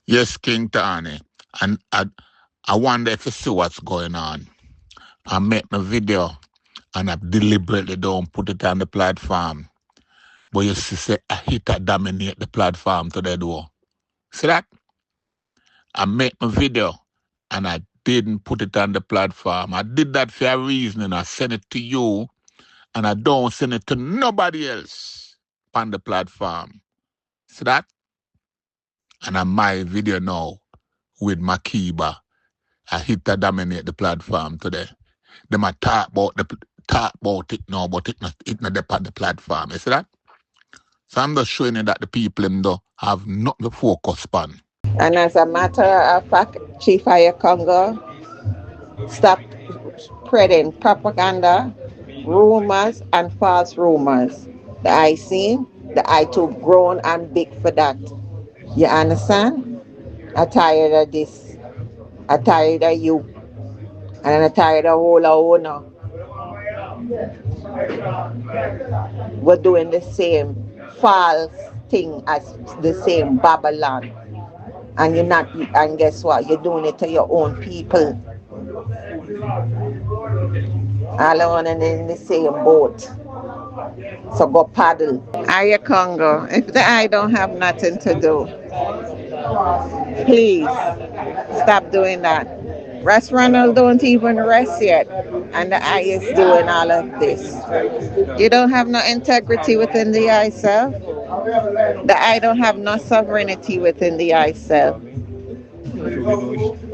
Yes, King Tani. And I wonder if you see what's going on. I make my video and I deliberately don't put it on the platform. But you see, say, I hit that dominate the platform to the door. See that? I make my video and I didn't put it on the platform. I did that for a reason and I sent it to you and I don't send it to nobody else on the platform. See that? And on my video now with Makiba, I hit that dominate the platform today. Them a talk about it now, but it not the on the platform. You see that? So I'm just showing you that the people them though have not the focus on. And as a matter of fact, Chief Ayakonga, stop spreading propaganda, rumors, and false rumors. The I seen, the I too grown and big for that. You understand? I'm tired of this. I'm tired of you. And I'm tired of all our owner. We're doing the same false thing as the same Babylon. And you're not, and guess what? You're doing it to your own people. All of one in the same boat. So go paddle. Aya Congo, if the eye don't have nothing to do, please stop doing that. Rest Ronald don't even rest yet, and the eye is doing all of this. You don't have no integrity within the eye self. The eye don't have no sovereignty within the eye self.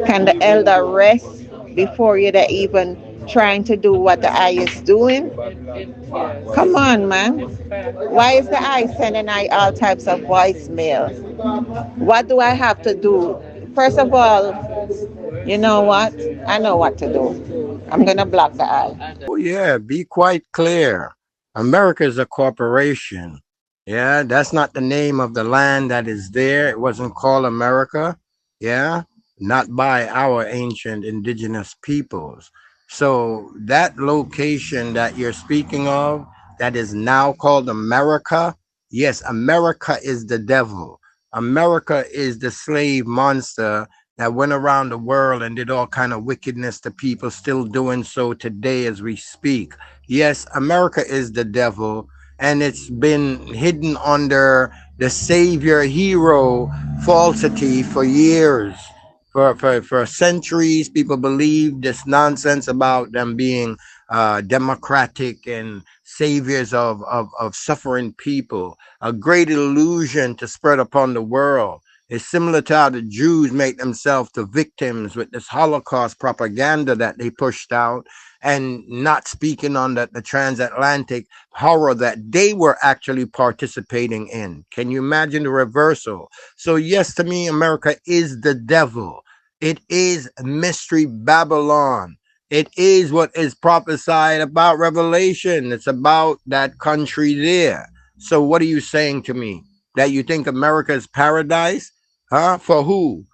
Can the elder rest before you're even trying to do what the eye is doing? Come on, man. Why is the eye sending I all types of voicemails? What do I have to do? First of all, you know what? I know what to do. I'm gonna block the eye. Oh, yeah, be quite clear. America is a corporation. Yeah, that's not the name of the land that is there. It wasn't called America. Yeah, not by our ancient indigenous peoples. So that location that you're speaking of, that is now called America, yes, America is the devil. America is the slave monster that went around the world and did all kind of wickedness to people, still doing so today as we speak. Yes, America is the devil, and it's been hidden under the savior hero falsity for years. For centuries, people believed this nonsense about them being democratic and saviors of suffering people. A great illusion to spread upon the world. It's similar to how the Jews make themselves the victims with this Holocaust propaganda that they pushed out, and not speaking on the transatlantic horror that they were actually participating in. Can you imagine the reversal? So, yes, to me, America is the devil. It is Mystery Babylon. It is what is prophesied about Revelation. It's about that country there. So, what are you saying to me? That you think America is paradise? Huh? For who?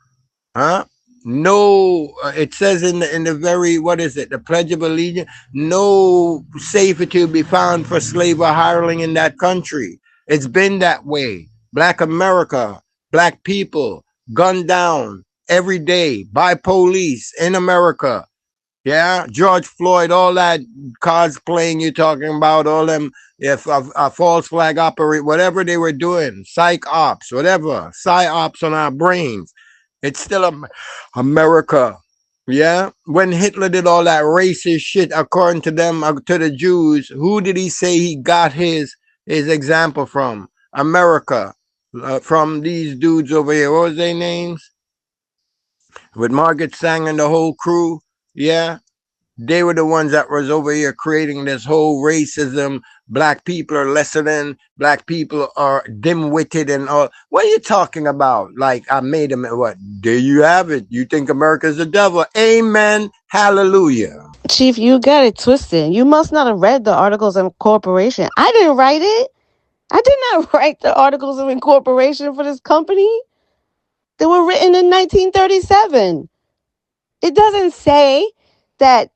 Huh? No, it says in the very, what is it, the Pledge of Allegiance, no safety will be found for slave or hireling in that country. It's been that way. Black America, black people gunned down every day by police in America. Yeah, George Floyd, all that cosplaying you're talking about, all them, if a false flag operate, whatever they were doing, psych ops, whatever, psy-ops on our brains. It's still America. Yeah, when Hitler did all that racist shit, according to them, to the Jews, who did he say he got his example from? America, from these dudes over here. What was their names? With Margaret Sanger and the whole crew. Yeah, they were the ones that was over here creating this whole racism. Black people are lesser than, black people are dim-witted and all. What are you talking about? Like, I made them, what? There you have it. You think America's the devil. Amen. Hallelujah. Chief, you got it twisted. You must not have read the Articles of Incorporation. I didn't write it. I did not write the Articles of Incorporation for this company. They were written in 1937. It doesn't say that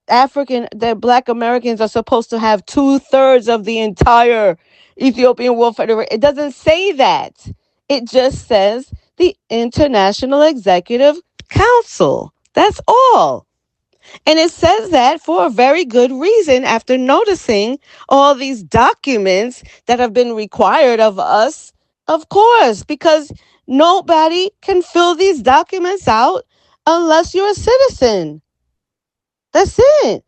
Black Americans are supposed to have 2/3 of the entire Ethiopian War Federation. It doesn't say that. It just says the International Executive Council. That's all. And it says that for a very good reason after noticing all these documents that have been required of us. Of course, because nobody can fill these documents out unless you're a citizen. That's it.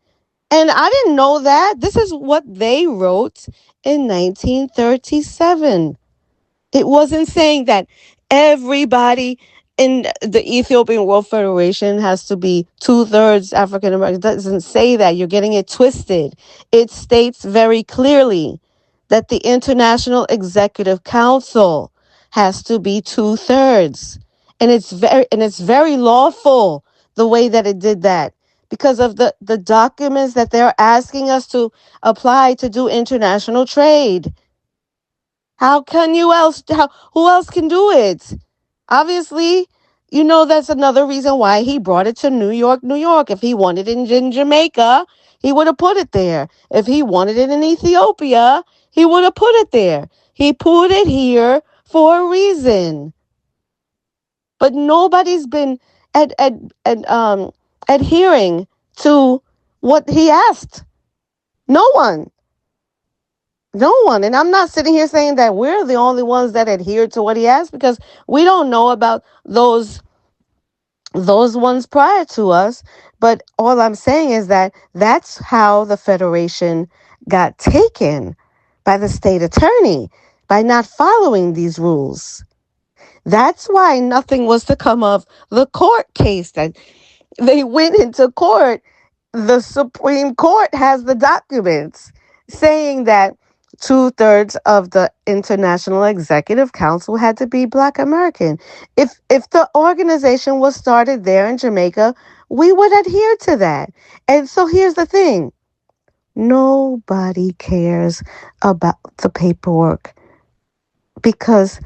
And I didn't know that. This is what they wrote in 1937. It wasn't saying that everybody in the Ethiopian World Federation has to be 2/3 African American. It doesn't say that. You're getting it twisted. It states very clearly that the International Executive Council has to be 2/3. And it's very lawful the way that it did that because of the documents that they're asking us to apply to do international trade. How can you else? Who else can do it? Obviously, that's another reason why he brought it to New York, New York. If he wanted it in Jamaica, he would have put it there. If he wanted it in Ethiopia, he would have put it there. He put it here for a reason. But nobody's been adhering to what he asked. No one. No one. And I'm not sitting here saying that we're the only ones that adhere to what he asked because we don't know about those ones prior to us. But all I'm saying is that that's how the Federation got taken by the state attorney by not following these rules. That's why nothing was to come of the court case that they went into court. The Supreme Court has the documents saying that 2/3 of the International Executive Council had to be Black American. If the organization was started there in Jamaica, we would adhere to that. And so here's the thing. Nobody cares about the paperwork because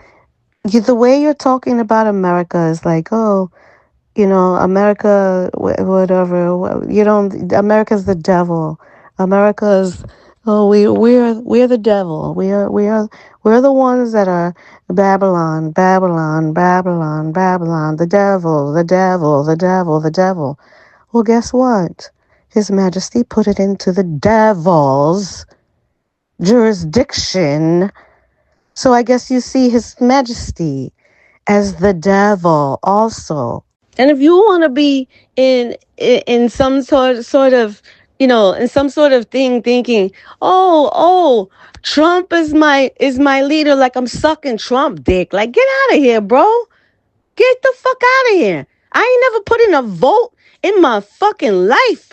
the way you're talking about America is like, oh, America, whatever. America's the devil. America's, oh, we're the devil. We're the ones that are Babylon, Babylon, Babylon, Babylon. The devil, the devil, the devil, the devil. Well, guess what? His Majesty put it into the devil's jurisdiction. So I guess you see His Majesty as the devil also. And if you want to be in some sort of in some sort of thing thinking, oh, Trump is my leader, like I'm sucking Trump dick. Like, get out of here, bro. Get the fuck out of here. I ain't never put in a vote in my fucking life.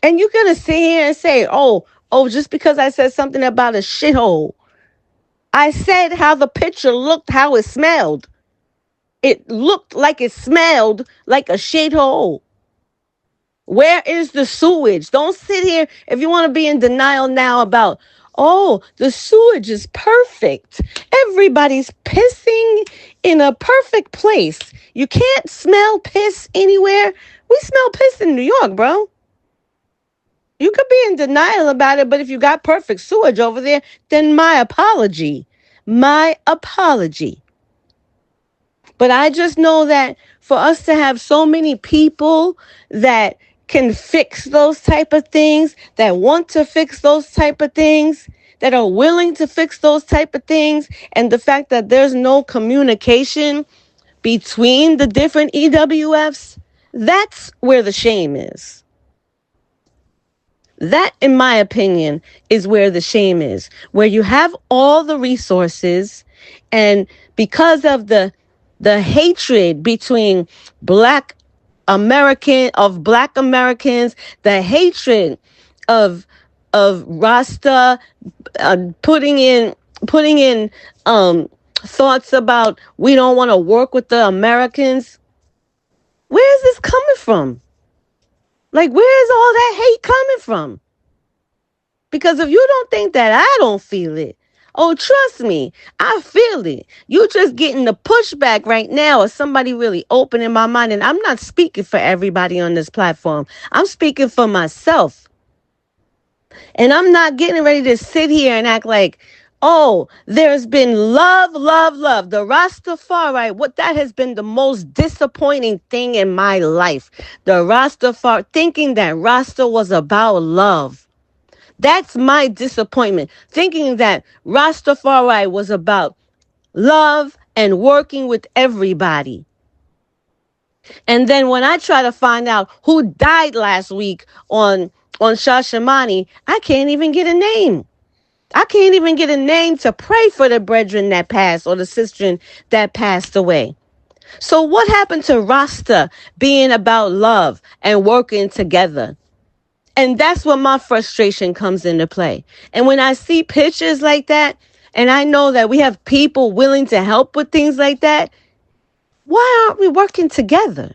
And you're gonna sit here and say, oh, just because I said something about a shithole. I said how the picture looked, how it smelled. It looked like it smelled like a shithole. Where is the sewage? Don't sit here if you want to be in denial now about, oh, the sewage is perfect. Everybody's pissing in a perfect place. You can't smell piss anywhere. We smell piss in New York, bro. You could be in denial about it, but if you got perfect sewage over there, then my apology. My apology. But I just know that for us to have so many people that can fix those type of things, that want to fix those type of things, that are willing to fix those type of things, and the fact that there's no communication between the different EWFs, that's where the shame is. That, in my opinion, is where the shame is, where you have all the resources, and because of the hatred between black Americans, the hatred of Rasta, putting in thoughts about we don't want to work with the Americans. Where is this coming from? Like, where is all that hate coming from? Because if you don't think that I don't feel it, oh, trust me, I feel it. You just getting the pushback right now of somebody really opening my mind. And I'm not speaking for everybody on this platform. I'm speaking for myself. And I'm not getting ready to sit here and act like, Oh, there's been love, love, love. The Rastafari, what that has been the most disappointing thing in my life. The Rastafari, thinking that Rasta was about love. That's my disappointment. Thinking that Rastafari was about love and working with everybody. And then when I try to find out who died last week on Shashammani, I can't even get a name. I can't even get a name to pray for the brethren that passed or the sister that passed away. So what happened to Rasta being about love and working together? And that's where my frustration comes into play. And when I see pictures like that, and I know that we have people willing to help with things like that, why aren't we working together?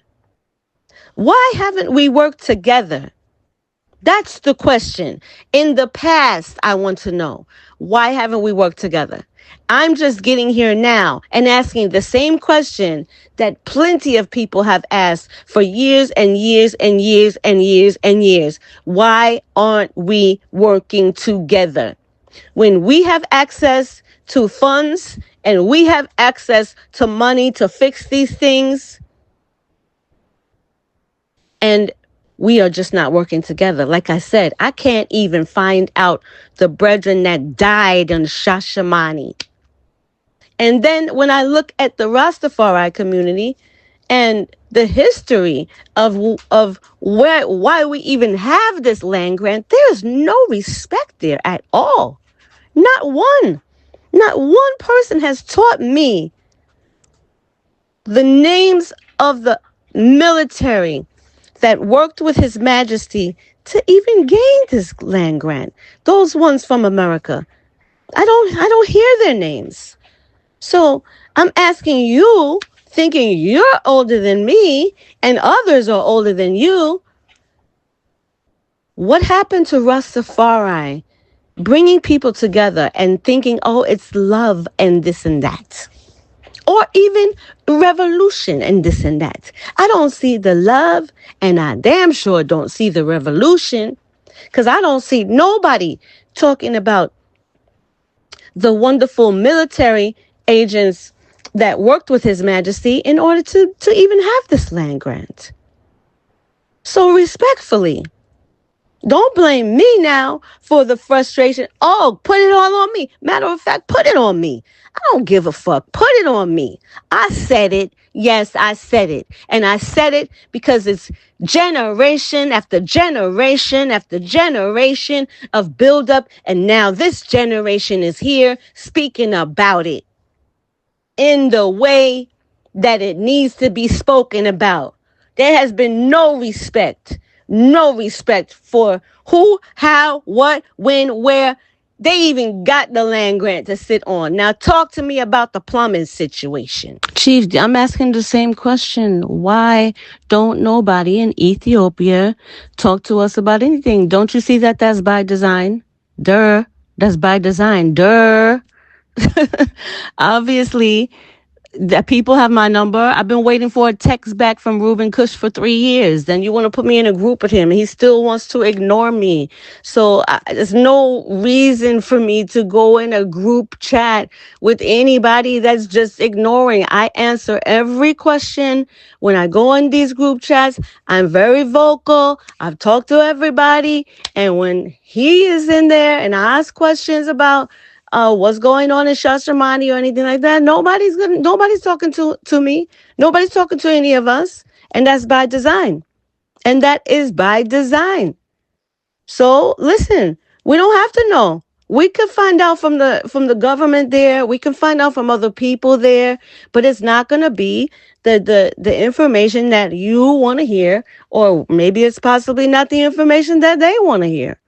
Why haven't we worked together? That's the question. In the past, I want to know, why haven't we worked together? I'm just getting here now and asking the same question that plenty of people have asked for years and years and years and years and years. Why aren't we working together? When we have access to funds and we have access to money to fix these things, and we are just not working together. Like I said, I can't even find out the brethren that died in Shashammani. And then when I look at the Rastafari community and the history of why we even have this land grant, there's no respect there at all. Not one. Not one person has taught me the names of the military that worked with His Majesty to even gain this land grant. Those ones from America. I don't hear their names. So I'm asking you, thinking you're older than me and others are older than you, what happened to Rastafari bringing people together and thinking, oh, it's love and this and that? Or even revolution and this and that. I don't see the love, and I damn sure don't see the revolution, because I don't see nobody talking about the wonderful military agents that worked with His Majesty in order to even have this land grant. So respectfully, don't blame me now for the frustration. Oh, put it all on me. Matter of fact, put it on me. I don't give a fuck. Put it on me. I said it. Yes, I said it. And I said it because it's generation after generation after generation of buildup. And now this generation is here speaking about it in the way that it needs to be spoken about. There has been no respect for who, how, what, when, where. They even got the land grant to sit on. Now talk to me about the plumbing situation. Chief, I'm asking the same question. Why don't nobody in Ethiopia talk to us about anything? Don't you see that that's by design? Duh. That's by design. Duh. Obviously, that people have my number. I've been waiting for a text back from Ruben Kush for 3 years. Then you want to put me in a group with him. He still wants to ignore me. So there's no reason for me to go in a group chat with anybody that's just ignoring. I answer every question when I go in these group chats. I'm very vocal. I've talked to everybody. And when he is in there and I ask questions about what's going on in Shashammani or anything like that, nobody's talking to me. Nobody's talking to any of us. And that's by design. And that is by design. So listen, we don't have to know. We can find out from the government there. We can find out from other people there, but it's not going to be the information that you want to hear, or maybe it's possibly not the information that they want to hear.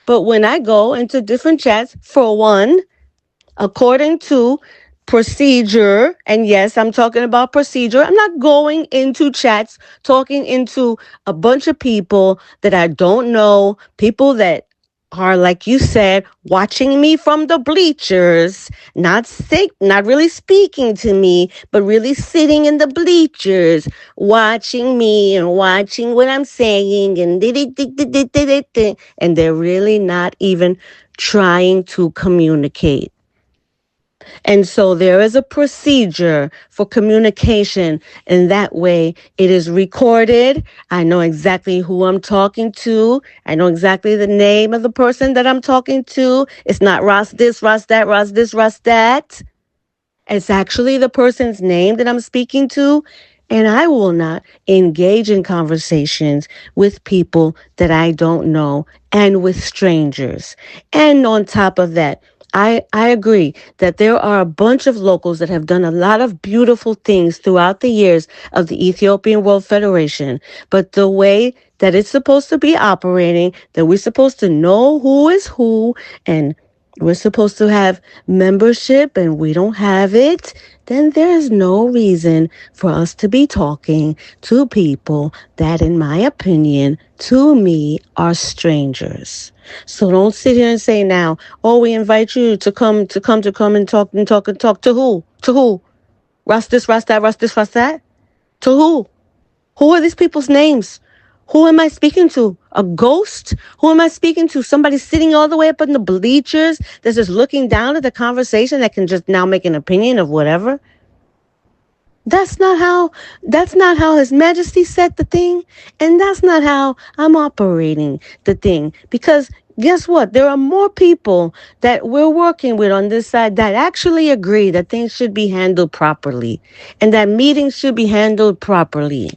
But when I go into different chats, for one, according to procedure, and yes, I'm talking about procedure. I'm not going into chats talking into a bunch of people that I don't know, people that are, like you said, watching me from the bleachers, not really speaking to me, but really sitting in the bleachers, watching me and watching what I'm saying, and they're really not even trying to communicate. And so there is a procedure for communication, and that way it is recorded. I know exactly who I'm talking to. I know exactly the name of the person that I'm talking to. It's not Ross this, Ross that, Ross this, Ross that. It's actually the person's name that I'm speaking to. And I will not engage in conversations with people that I don't know and with strangers. And on top of that, I agree that there are a bunch of locals that have done a lot of beautiful things throughout the years of the Ethiopian World Federation. But the way that it's supposed to be operating, that we're supposed to know who is who, and we're supposed to have membership and we don't have it, then there's no reason for us to be talking to people that, in my opinion, to me, are strangers. So don't sit here and say now, oh, we invite you to come and talk to who? To who? Russ this, Russ that, Russ this, Russ that? To who? Who are these people's names? Who am I speaking to? A ghost? Who am I speaking to? Somebody sitting all the way up in the bleachers that's just looking down at the conversation that can just now make an opinion of whatever? That's not how His Majesty set the thing, and that's not how I'm operating the thing. Because guess what? There are more people that we're working with on this side that actually agree that things should be handled properly and that meetings should be handled properly.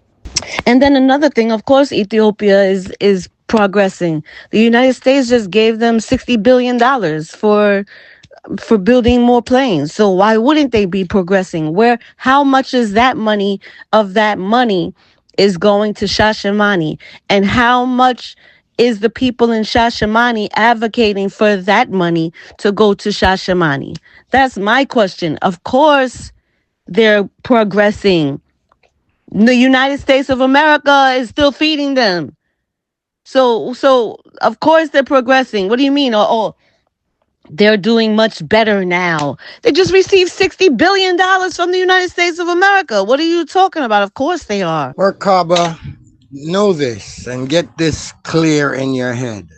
And then another thing, of course, Ethiopia is progressing. The United States just gave them $60 billion for building more planes. So why wouldn't they be progressing? How much is that money is going to Shashammani? And how much is the people in Shashammani advocating for that money to go to Shashammani? That's my question. Of course, they're progressing. The United States of America is still feeding them. So of course they're progressing. What do you mean? Oh, they're doing much better now. They just received $60 billion from the United States of America. What are you talking about? Of course they are. Merkaba, know this and get this clear in your head.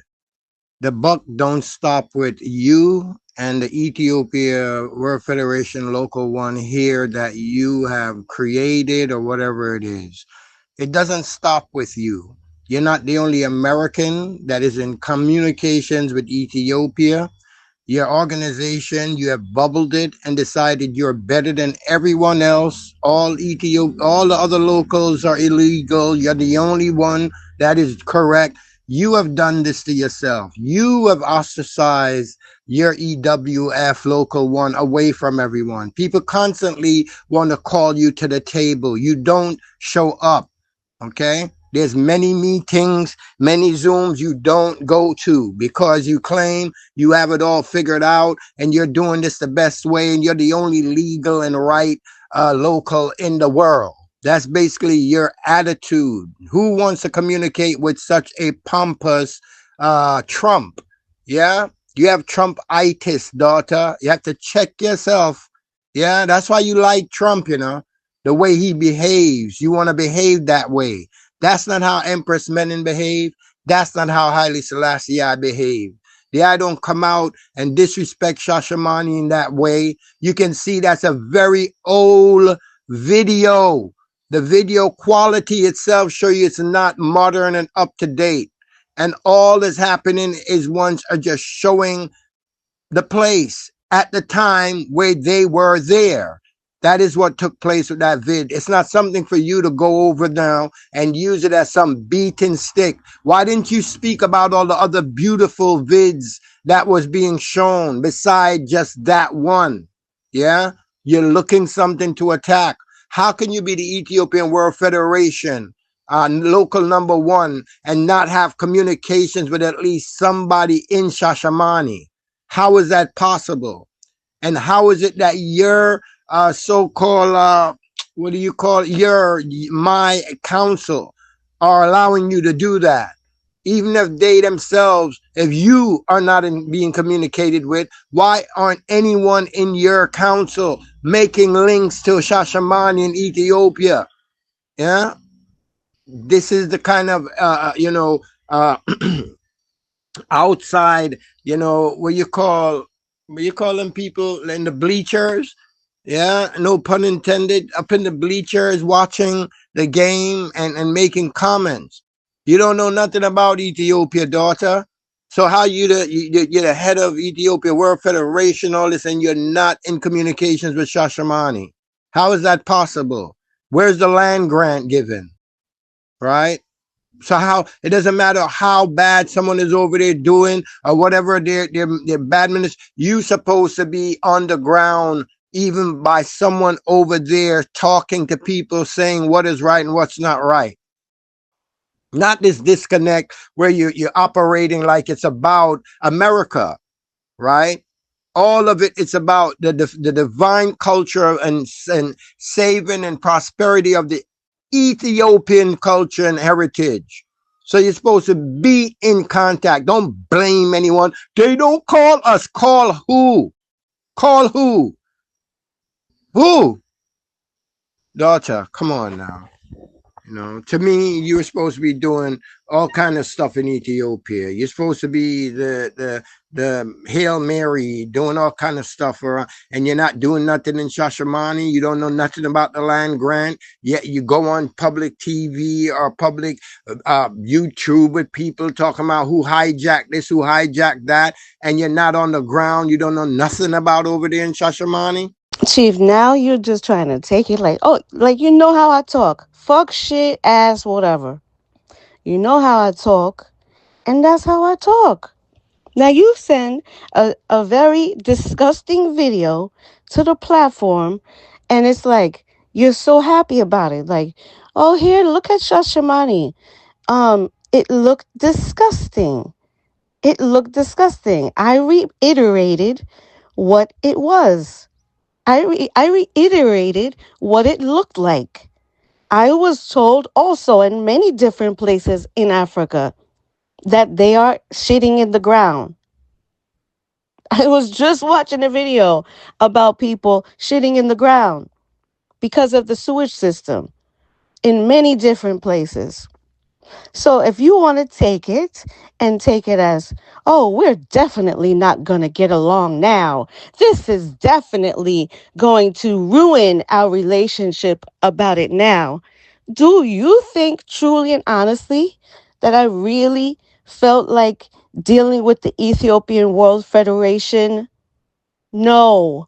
The buck don't stop with you and the Ethiopia World Federation Local One here that you have created or whatever it is. It doesn't stop with you. You're not the only American that is in communications with Ethiopia. Your organization, you have bubbled it and decided you're better than everyone else. All the other locals are illegal. You're the only one that is correct. You have done this to yourself. You have ostracized your EWF local one away from everyone. People constantly want to call you to the table. You don't show up. Okay? There's many meetings, many Zooms you don't go to because you claim you have it all figured out and you're doing this the best way and you're the only legal and right local in the world. That's basically your attitude. Who wants to communicate with such a pompous Trump? Yeah? You have Trump-itis, daughter. You have to check yourself. Yeah, that's why you like Trump, the way he behaves. You want to behave that way. That's not how Empress Menen behave. That's not how Haile Selassie I behave. The I don't come out and disrespect Shashammani in that way. You can see that's a very old video. The video quality itself show you it's not modern and up to date. And all that's happening is ones are just showing the place at the time where they were there. That is what took place with that vid. It's not something for you to go over now and use it as some beaten stick. Why didn't you speak about all the other beautiful vids that was being shown beside just that one? Yeah? You're looking something to attack. How can you be the Ethiopian World Federation, local number one, and not have communications with at least somebody in Shashammani? How is that possible? And how is it that your so-called, what do you call it? My council are allowing you to do that? Even if they themselves, if you are not being communicated with, why aren't anyone in your council making links to Shashammani in Ethiopia? Yeah, this is the kind of, outside, what you call you call them people in the bleachers. Yeah, no pun intended. Up in the bleachers watching the game and making comments. You don't know nothing about Ethiopia, daughter. So how you're the head of Ethiopia World Federation, all this, and you're not in communications with Shashammani? How is that possible? Where's the land grant given? Right? So how it doesn't matter how bad someone is over there doing or whatever their bad minutes, you supposed to be on the ground even by someone over there talking to people saying what is right and what's not right. Not this disconnect where you're operating like it's about America, right? All of it, it's about the divine culture and saving and prosperity of the Ethiopian culture and heritage. So you're supposed to be in contact. Don't blame anyone. They don't call us. Call who? Call who? Who? Daughter, come on now. To me, you were supposed to be doing all kind of stuff in Ethiopia. You're supposed to be the Hail Mary, doing all kind of stuff around, and you're not doing nothing in Shashammani. You don't know nothing about the land grant. Yet you go on public TV or public YouTube with people talking about who hijacked this, who hijacked that, and you're not on the ground. You don't know nothing about over there in Shashammani. Chief, now you're just trying to take it like, oh, like you know how I talk. Fuck shit, ass, whatever. You know how I talk, and that's how I talk. Now you send a very disgusting video to the platform, and it's like you're so happy about it. Like, oh, here, look at Shashamani. It looked disgusting. It looked disgusting. I reiterated what it was. I reiterated what it looked like. I was told also in many different places in Africa that they are shitting in the ground. I was just watching a video about people shitting in the ground because of the sewage system in many different places. So if you want to take it as, oh, we're definitely not going to get along now. This is definitely going to ruin our relationship about it now. Do you think truly and honestly that I really felt like dealing with the Ethiopian World Federation? No.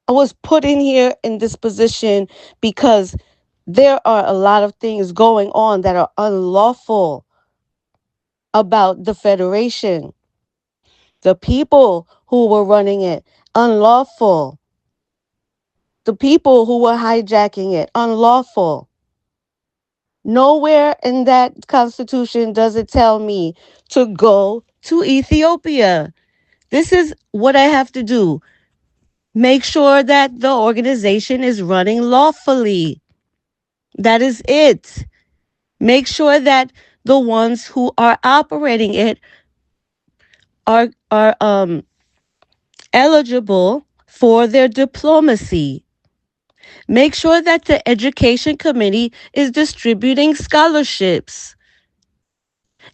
I was put in here in this position because there are a lot of things going on that are unlawful about the Federation. The people who were running it, unlawful. The people who were hijacking it, unlawful. Nowhere in that constitution does it tell me to go to Ethiopia. This is what I have to do. Make sure that the organization is running lawfully. That is it. Make sure that the ones who are operating it are eligible for their diplomacy. Make sure that the education committee is distributing scholarships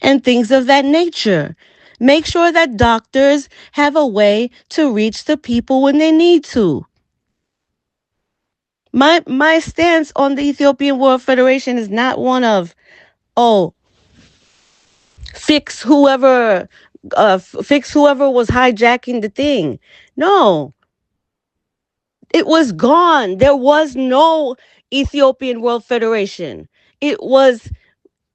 and things of that nature. Make sure that doctors have a way to reach the people when they need to. My stance on the Ethiopian World Federation is not one of, oh, fix whoever fix whoever was hijacking the thing. No, it was gone. There was no Ethiopian World Federation. It was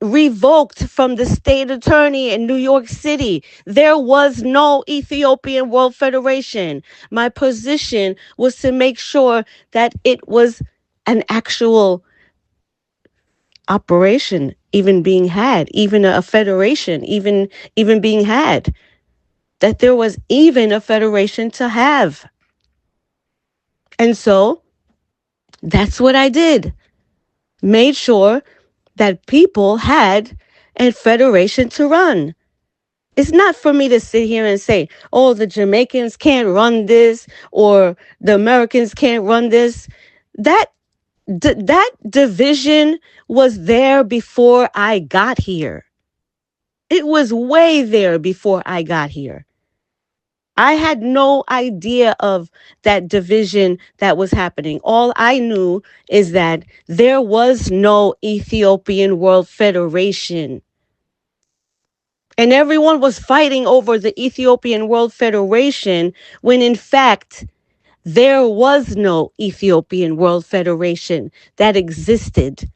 revoked from the state attorney in New York City. There was no Ethiopian World Federation. My position was to make sure that it was an actual operation even being had, even a federation even being had, that there was even a federation to have. And so that's what I did. Made sure that people had a federation to run. It's not for me to sit here and say, oh, the Jamaicans can't run this or the Americans can't run this. That division was there before I got here. It was way there before I got here. I had no idea of that division that was happening. All I knew is that there was no Ethiopian World Federation. And everyone was fighting over the Ethiopian World Federation when in fact there was no Ethiopian World Federation that existed.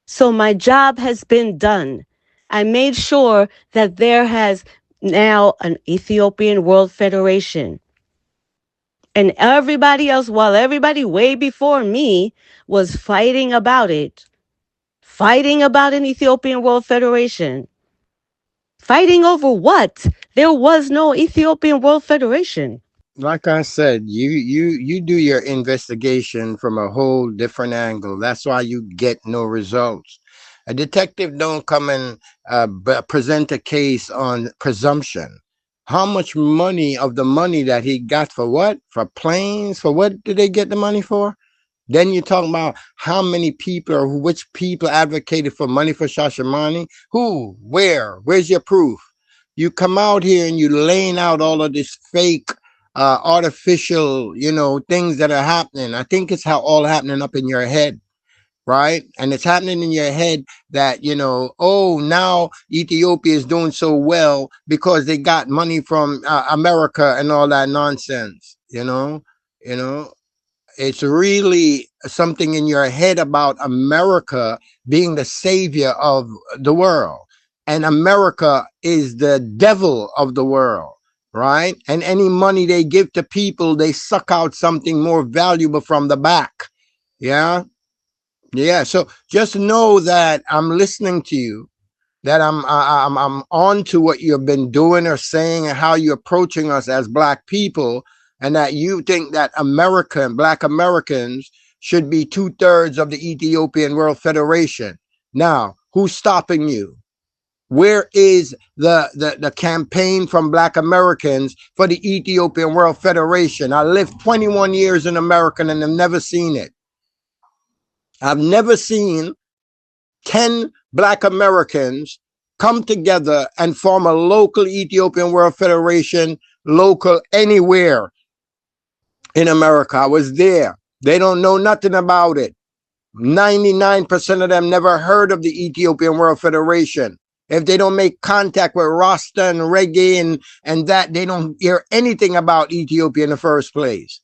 So my job has been done. I made sure that there has now an Ethiopian World Federation. And everybody else, while everybody way before me was fighting about it, fighting about an Ethiopian World Federation. Fighting over what? There was no Ethiopian World Federation. Like I said, you do your investigation from a whole different angle. That's why you get no results. A detective don't come and present a case on presumption. How much money of the money that he got for what? For planes? For what did they get the money for? Then you're talking about how many people or which people advocated for money for Shashammani. Who? Where? Where's your proof? You come out here and you laying out all of this fake, artificial, things that are happening. I think it's how all happening up in your head, right? And it's happening in your head that, oh, now Ethiopia is doing so well because they got money from America and all that nonsense, you know. It's really something in your head about America being the savior of the world. And America is the devil of the world, right? And any money they give to people, they suck out something more valuable from the back. Yeah. Yeah. So just know that I'm listening to you, that I'm on to what you've been doing or saying and how you're approaching us as black people, and that you think that black Americans should be 2/3 of the Ethiopian World Federation. Now, who's stopping you? Where is the campaign from black Americans for the Ethiopian World Federation? I lived 21 years in America and I've never seen it. I've never seen 10 black Americans come together and form a local Ethiopian World Federation, local anywhere in America. I was there. They don't know nothing about it. 99% of them never heard of the Ethiopian World Federation. If they don't make contact with Rasta and reggae and that, they don't hear anything about Ethiopia in the first place.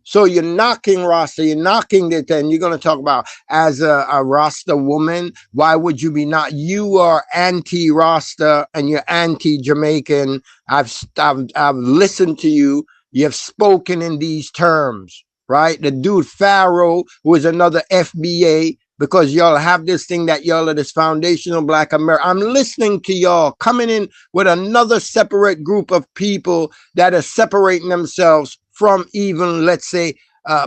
So you're knocking Rasta, you're knocking it, and you're going to talk about as a Rasta woman. Why would you be not? You are anti-Rasta and you're anti-Jamaican. I've listened to you. You've spoken in these terms, right? The dude Pharaoh, who is another FBA, because y'all have this thing that y'all are this foundational black America. I'm listening to y'all coming in with another separate group of people that are separating themselves from even, let's say,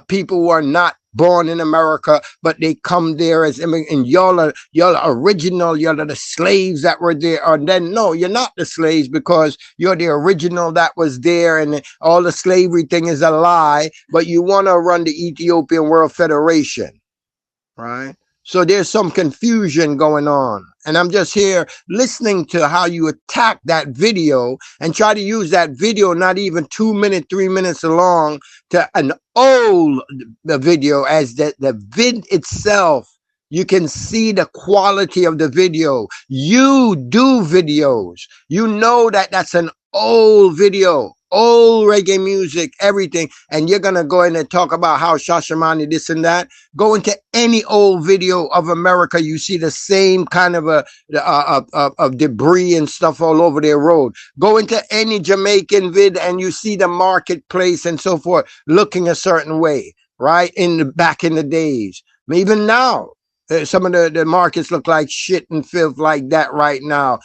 people who are not born in America, but they come there as immigrants, and y'all are original, y'all are the slaves that were there. Or then no, you're not the slaves because you're the original that was there, and all the slavery thing is a lie, but you want to run the Ethiopian World Federation, right? So there's some confusion going on. And I'm just here listening to how you attack that video and try to use that video, not even 2 minutes, 3 minutes long, to an old video as the vid itself. You can see the quality of the video. You do videos. You know that that's an old video, old reggae music, everything. And you're going to go in and talk about how Shashammani, this and that. Go into any old video of America, you see the same kind of of debris and stuff all over their road. Go into any Jamaican vid and you see the marketplace and so forth looking a certain way, right? Back in the days. Even now, some of the markets look like shit and filth like that right now,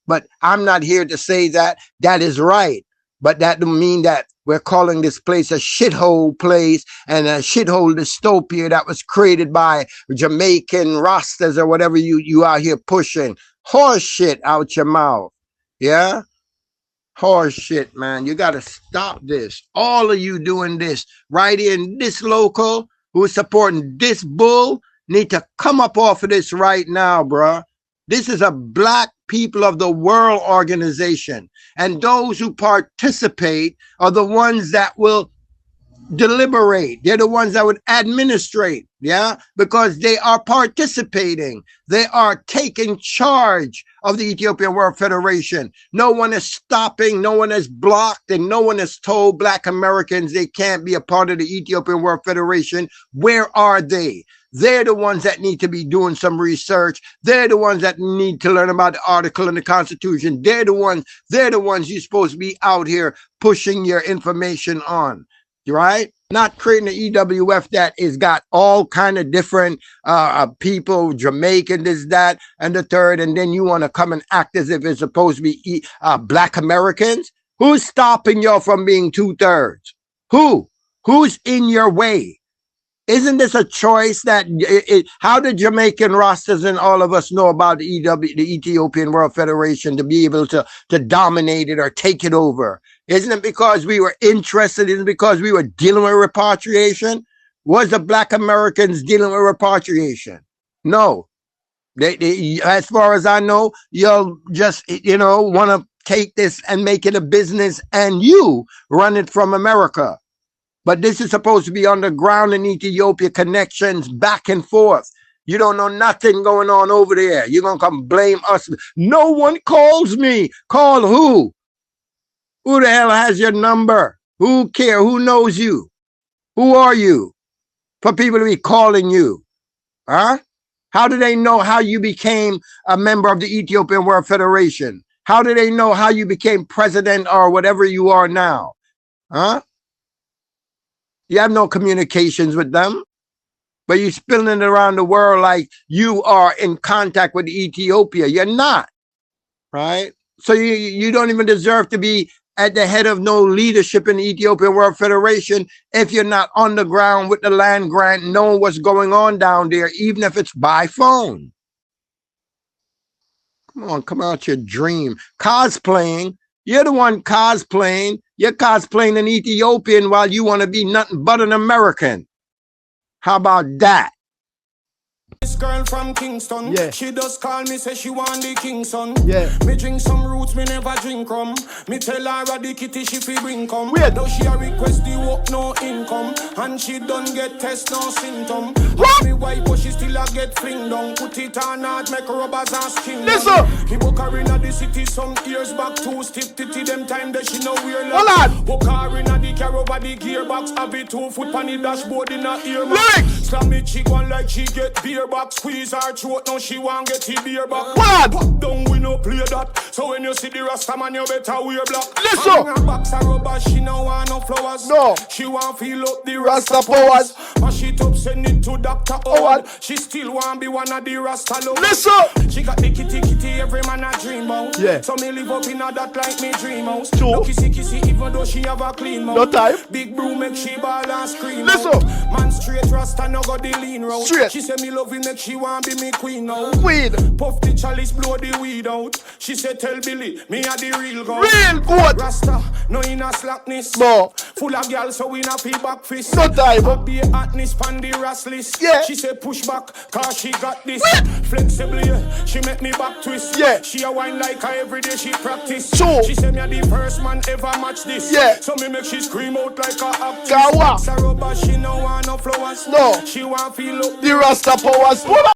But I'm not here to say that is right. But that don't mean that we're calling this place a shithole place and a shithole dystopia that was created by Jamaican Rastas or whatever you out here pushing. Horse shit out your mouth. Yeah? Horse shit, man. You got to stop this. All of you doing this right here in this local who is supporting this bull need to come up off of this right now, bruh. This is a black people of the world organization. And those who participate are the ones that will deliberate. They're the ones that would administrate, yeah, because they are participating. They are taking charge of the Ethiopian World Federation. No one is stopping, no one is blocked, and no one has told Black Americans they can't be a part of the Ethiopian World Federation. Where are they? They're the ones that need to be doing some research. They're the ones that need to learn about the article in the Constitution. They're the ones you're supposed to be out here pushing your information on. Right? Not creating an EWF that is got all kind of different people, Jamaican, this, that, and the third, and then you want to come and act as if it's supposed to be Black Americans? Who's stopping y'all from being 2/3? Who? Who's in your way? Isn't this a choice that how did Jamaican Rastas and all of us know about the Ethiopian World Federation to be able to dominate it or take it over? Isn't it because we were interested? Isn't it because we were dealing with repatriation? Was the Black Americans dealing with repatriation? No. They, as far as I know, you'll just, want to take this and make it a business and you run it from America. But this is supposed to be underground in Ethiopia, connections back and forth. You don't know nothing going on over there. You're going to come blame us. No one calls me. Call who? Who the hell has your number? Who care? Who knows you? Who are you? For people to be calling you. Huh? How do they know how you became a member of the Ethiopian World Federation? How do they know how you became president or whatever you are now? Huh? You have no communications with them, but you're spilling it around the world like you are in contact with Ethiopia. You're not, right? So you don't even deserve to be at the head of no leadership in the Ethiopian World Federation if you're not on the ground with the land grant, knowing what's going on down there, even if it's by phone. Come on, come out your dream. Cosplaying. You're the one cosplaying. You're cosplaying an Ethiopian while you want to be nothing but an American. How about that? This girl from Kingston, yeah. She does call me, say she want the Kingston. Yeah. Me drink some roots, me never drink rum. Me tell her the kitty she fi bring come. Weird. Now she a request the work no income, and she don't get test no symptom. What? Me wife but she still a get fling down. Put it on hard, make rubbers and skin. Listen. He book her inna the city some years back. Too stiff titty them time that she know we're like. Hold on. Book her inna the car over the gearbox. Have it 2 foot on the dashboard in her earbox. Slam me cheek one like she get beer back. Squeeze her throat, now she want get the beer back. What? Pop down, we no play that. So when you see the Rasta man, you better wear black. Listen. Her box a rubber, she no want no flowers. No. She want feel up the Rasta powers. Mash it up, send it to Dr. Howard. She still want be one of the Rasta lovers. Listen. She got the kitty, every man a dream about. Yeah. So me live up in a that like me dream house. True. No kissy, even though she have a clean mouth. No time. Big bro make she ball and scream. Listen. Man straight Rasta, no go the lean road. Straight. She say me love him, make she want be me queen now. Queen. Puff the chalice, blow the weed out. She said tell Billy, me a the real goat. Real good. Rasta, no in a slackness. No. Full of girls, so we na pay back fist. No time. Up be a hotness pan the rastless. Yeah. She said push back, cause she got this. Flexibly, she make me back twist. Yeah. She a wine like her every day she practice. True. She said me a the first man ever match this. Yeah. So me make she scream out like a actress. Gawa. She no want no flowers. No. She want feel up the Rasta powers.